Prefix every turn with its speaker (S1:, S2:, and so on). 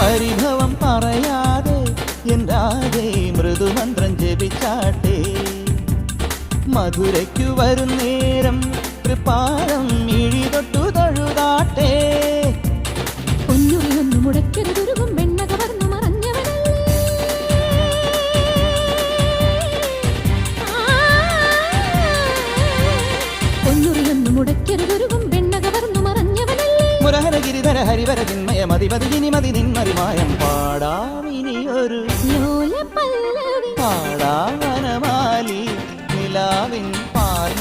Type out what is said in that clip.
S1: പരിഭവം പറയാതെ എന്താതെ മൃദുമന്ത്രം ജപിച്ചാട്ടെ മധുരയ്ക്കു വരും നേരം തൃപ്പാദം മിഴി തൊട്ടു തൊഴുതാട്ടെ
S2: പൊന്നുറിയൊന്നു മുടക്കരുതുരുകും വെണ്ണ കവർന്നു മറഞ്ഞവനല്ലേ പൊന്നുറിയൊന്നു മുടക്കരുതുരുകും വെണ്ണ കവർന്നു മറഞ്ഞവനല്ലേ
S1: മുരഹരഗിരിധര ഹരിവര ചിന്മയ മതിപതിനി മതി നിന്മറിമായം പാടാമിനിയൊരു
S2: ലോല പല്ലവി
S1: പാടാവനമാലി നിലാവിൻ പാൽ